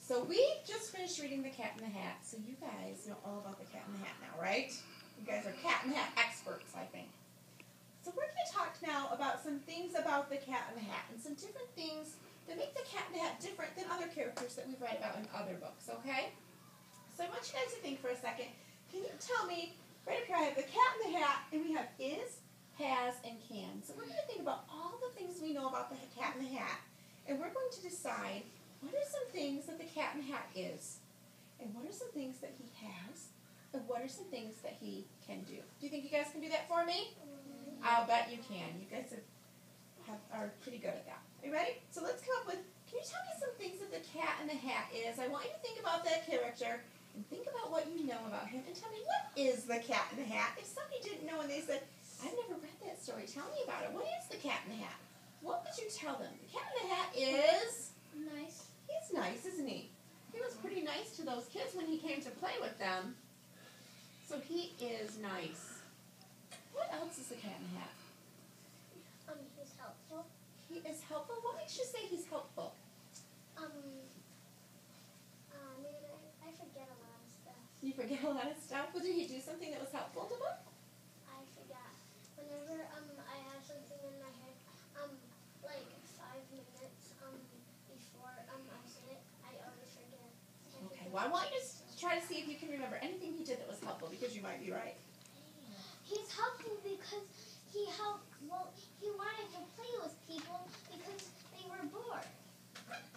So we just finished reading The Cat in the Hat, so you guys know all about The Cat in the Hat now, right? You guys are Cat in the Hat experts, I think. So we're going to talk now about some things about The Cat in the Hat and some different things that make The Cat in the Hat different than other characters that we've read about in other books, okay? So I want you guys to think for a second. Can you tell me, right up here I have The Cat in the Hat, and we have is, has, and can. So we're going to think about all the things we know about the Cat in the Hat, and we're going to decide what are some things that the Cat in the Hat is, and what are some things that he has, and what are some things that he can do. Do you think you guys can do that for me? I'll bet you can. You guys are pretty good at that. Are you ready? So let's come up with, can you tell me some things that the Cat in the Hat is? I want you to think about that character and think about what you know about him and tell me, what is the Cat in the Hat? If somebody didn't know and they said, I've never read that story, tell me about it. What is the Cat in the Hat? What would you tell them? The Cat in the Hat is... Nice. He's nice, isn't he? He was pretty nice to those kids when he came to play with them. So he is nice. What else is the Cat in the Hat? He's helpful. He is helpful? What makes you say he's helpful? I forget a lot of stuff. You forget a lot of stuff? Well, did he do something that was helpful in the book? I forgot. Whenever I have something in my head, like 5 minutes before I say it, I always forget. Okay, well I want you to try to see if you can remember anything he did that was helpful, because you might be right. He's helpful because he wanted to play with people because they were bored.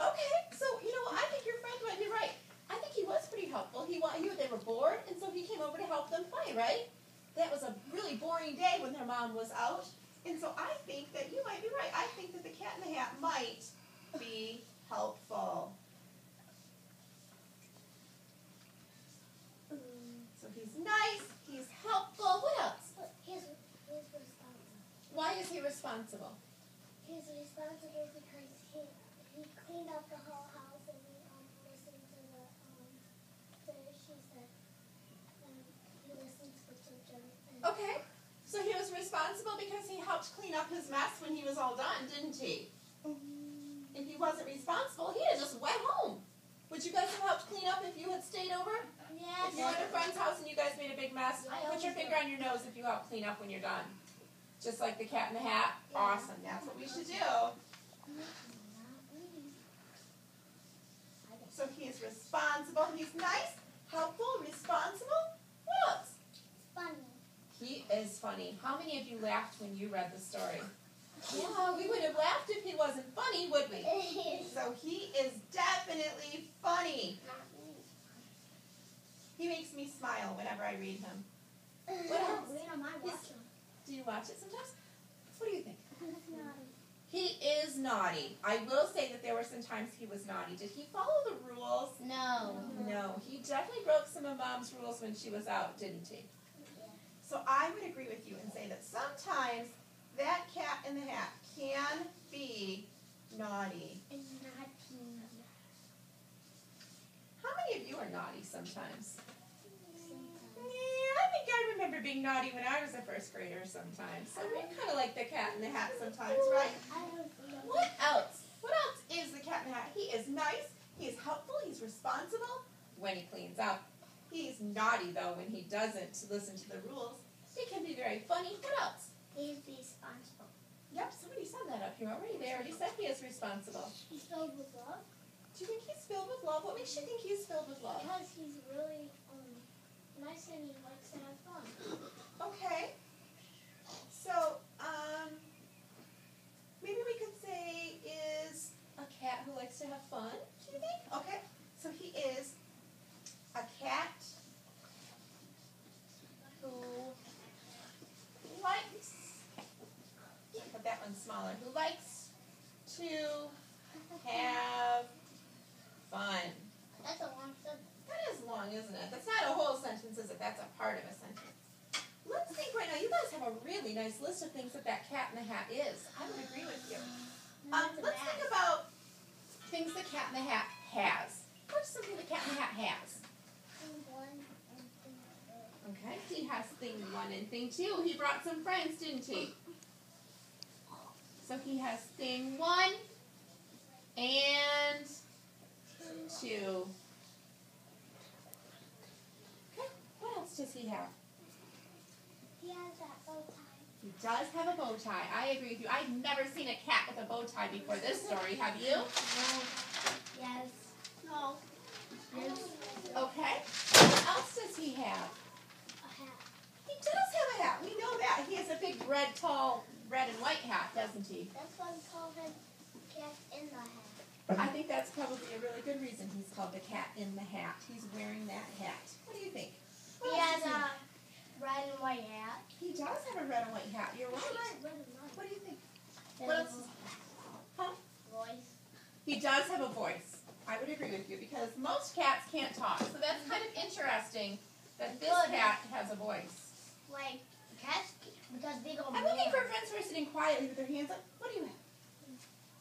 Okay, so you know what? I think your friend might be right. I think he was pretty helpful. They were bored, and so he came over to help them play, right? That was a really boring day when their mom was out, and so I think that you might be right. I think that the Cat in the Hat might be helpful. So he's nice, he's helpful. What else? He's responsible. Why is he responsible? He's responsible because he cleaned up the whole house and he listened to she said he listens to children. Okay, so he was responsible because he helped clean up his mess when he was all done, didn't he? If he wasn't responsible, he'd have just went home. Would you guys have helped clean up if you had stayed over? Yes. If you were at a friend's house and you guys made a big mess, put your finger on your nose if you help clean up when you're done. Just like the Cat in the Hat? Yeah. Awesome, that's what we should do. So he is responsible, he's nice, helpful, responsible. What else? Funny. He is funny. How many of you laughed when you read the story? Yeah, we would have laughed if he wasn't funny, would we? So he is definitely funny. He makes me smile whenever I read him. What else? Do you watch it sometimes? What do you think? He is naughty. I will say that there were some times he was naughty. Did he follow the rules? No. No, he definitely broke some of Mom's rules when she was out, didn't he? So I would agree with you and say that sometimes that Cat in the Hat can be naughty. How many of you are naughty sometimes? Yeah, I think I remember being naughty when I was a first grader sometimes. So we're kind of like the Cat in the Hat sometimes, right? What else? What else is the Cat in the Hat? He is nice, he is helpful, he's responsible when he cleans up. He's naughty, though, when he doesn't listen to the rules. He can be very funny. What else? He's responsible. Yep, somebody said that up here already. They already said he is responsible. He's filled with love. Do you think he's filled with love? What makes you think he's filled with love? Because he's really nice and he likes to have fun. Okay. So, maybe we could say is a cat who likes to have fun, do you think? Okay. So he is a cat who likes, put that one smaller, who likes to have fun. That's a long sentence. That is long, isn't it? That's not a whole sentence, is it? That's a part of a sentence. Let's think right now. You guys have a really nice list of things that Cat in the Hat is. I would agree with you. Let's think about things the Cat in the Hat has. What's something the Cat in the Hat has? Thing 1 and thing 2. Okay, he has thing 1 and thing 2. He brought some friends, didn't he? So he has thing 1 and to... Okay, what else does he have? He has that bow tie. He does have a bow tie. I agree with you. I've never seen a cat with a bow tie before this story. Have you? No. Yes. No. Yes. Okay. What else does he have? A hat. He does have a hat. We know that. He has a big red, tall, red and white hat, doesn't he? That's why we call him Cat in the Hat. I think that's probably a really good reason he's called the Cat in the Hat. He's wearing that hat. What do you think? What He else has does a red and white hat. He does have a red and white hat. You're right. Red and white. What do you think? He What has else? a Huh? voice. He does have a voice. I would agree with you because most cats can't talk. So that's kind of interesting that this cat has a voice. Like cats, because they go. I'm looking for friends who are sitting quietly with their hands up. What do you have?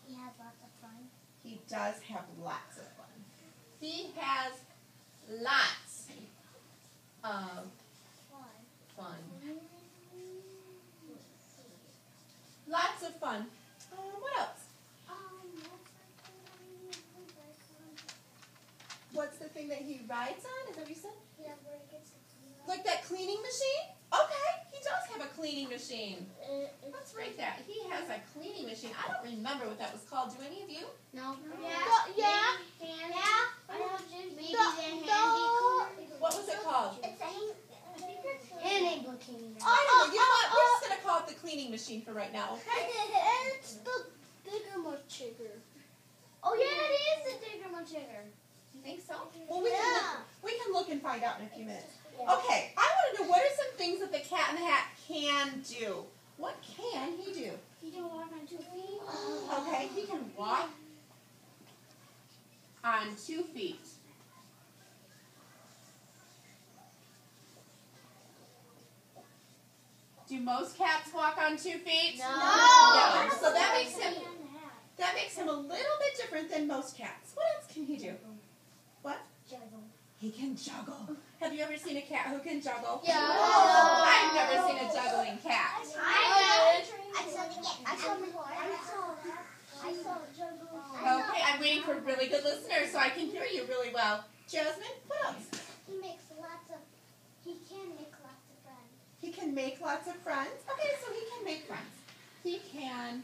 He has lots of fun. He does have lots of fun. He has lots of fun. Lots of fun. What else? What's the thing that he rides on? Is that what you said? Yeah, where it gets to clean up. Like that cleaning machine? Okay, he does have a cleaning machine. Let's write that. He has a cleaning machine. I don't remember what that was called. Do any of you? No. Yeah. I have babies and handy. What was it called? It's a hand cleaning. I don't know. You know what? We're just going to call it the cleaning machine for right now, okay? It's the bigger muchigger. Oh yeah, it is the digger muchigger. You think so? Well, we can look and find out in a few minutes. Yeah. Okay, I want to know what are some things that the Cat in the Hat can do? What can he do? He can walk on 2 feet. Okay, he can walk on 2 feet. Do most cats walk on 2 feet? No. No. So that makes him a little bit different than most cats. What else can he do? What? Juggle. He can juggle. Have you ever seen a cat who can juggle? Yeah. I've never seen a juggling cat. I saw juggle. Okay, I'm waiting for really good listeners so I can hear you really well. Jasmine, what else? He can make lots of friends. He can make lots of friends. Okay, so he can make friends. He can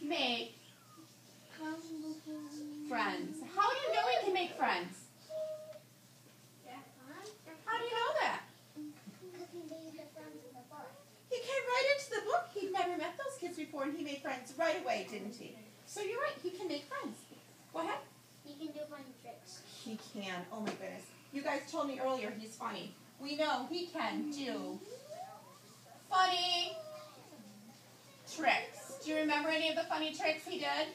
make friends. How do you know he can make friends? How do you know that? Because he made the friends in the book. He came right into the book. He'd never met those kids before, and he made friends right away, didn't he? So you're right. He can make friends. Go ahead. He can do funny tricks. He can. Oh, my goodness. You guys told me earlier he's funny. We know he can do funny tricks. Do you remember any of the funny tricks he did?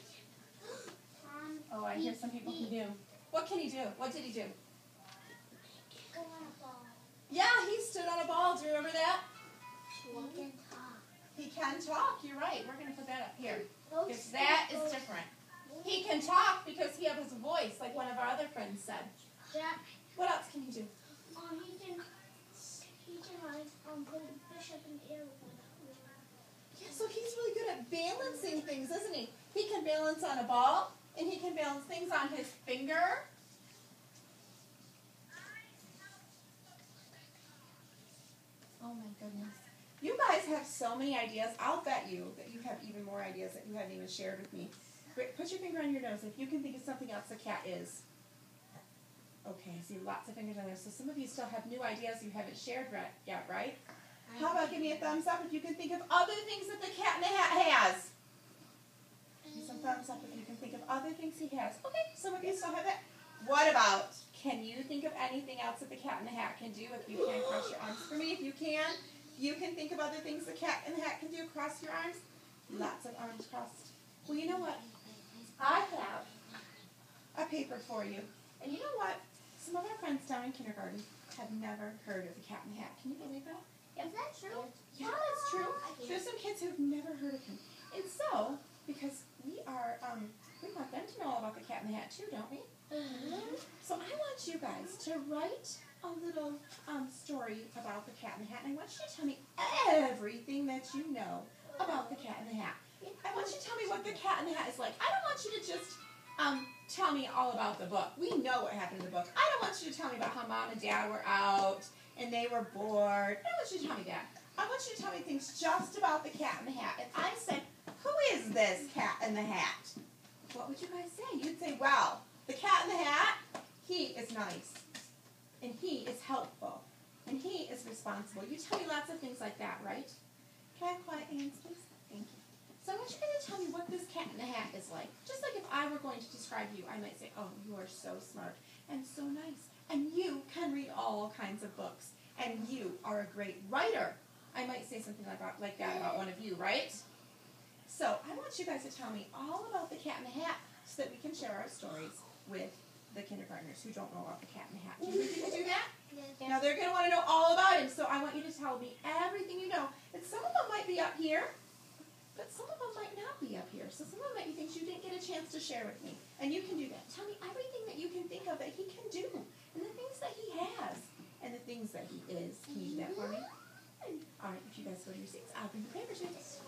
Oh, I hear some people can do. What can he do? What did he do? Go on a ball. Yeah, he stood on a ball. Do you remember that? He can talk. He can talk. You're right. We're going to put that up here. Those Because that is different. He can talk because he has a voice, like one of our other friends said. Jack. What else can he do? He can put a fish up in the air with him. Yeah, so he's really good at balancing things, isn't he? He can balance on a ball, and he can balance things on his finger. Oh my goodness. You guys have so many ideas. I'll bet you that you have even more ideas that you haven't even shared with me. Put your finger on your nose if you can think of something else a cat is. Okay, I see lots of fingers on there. So some of you still have new ideas you haven't shared yet, right? How about give me a thumbs up if you can think of other things that the Cat in the Hat has? Give me some thumbs up if you can think of other things he has. Okay, some of you still have that. What about, can you think of anything else that the Cat in the Hat can do? If you can, cross your arms for me. If you can think of other things the Cat in the Hat can do. Cross your arms. Lots of arms crossed. Well, you know what? I have a paper for you. And you know what? Some of our friends down in kindergarten have never heard of the Cat in the Hat. Can you believe that? Is that true? Yeah, that's true. There's some kids who've never heard of him. And so, because we want them to know all about the Cat in the Hat too, don't we? Mm-hmm. So I want you guys to write a little story about the Cat in the Hat. And I want you to tell me everything that you know about the Cat in the Hat. I want you to tell me what the Cat in the Hat is like. I don't want you to just tell me all about the book. We know what happened in the book. I don't want you to tell me about how Mom and Dad were out and they were bored. I don't want you to tell me that. I want you to tell me things just about the Cat in the Hat. And I said, who is this Cat in the Hat? What would you guys say? You'd say, well, the Cat in the Hat, he is nice. And he is helpful. And he is responsible. You tell me lots of things like that, right? Can I have quiet hands, please? Thank you. So I want you guys to tell me what this Cat in the Hat is like. Just like if I were going to describe you, I might say, oh, you are so smart and so nice. And you can read all kinds of books. And you are a great writer. I might say something like that about one of you, right? So I want you guys to tell me all about the Cat in the Hat so that we can share our stories with the kindergartners who don't know about the Cat in the Hat. Do you think you can do that? Yes. Now they're going to want to know all about him, so I want you to tell me everything you know. And some of them might be up here, but some of them might not be up here. So some of them might be things you didn't get a chance to share with me. And you can do that. Tell me everything that you can think of that he can do, and the things that he has, and the things that he is. Can you do that for me? All right, if you guys go to your seats, I'll bring the papers with us.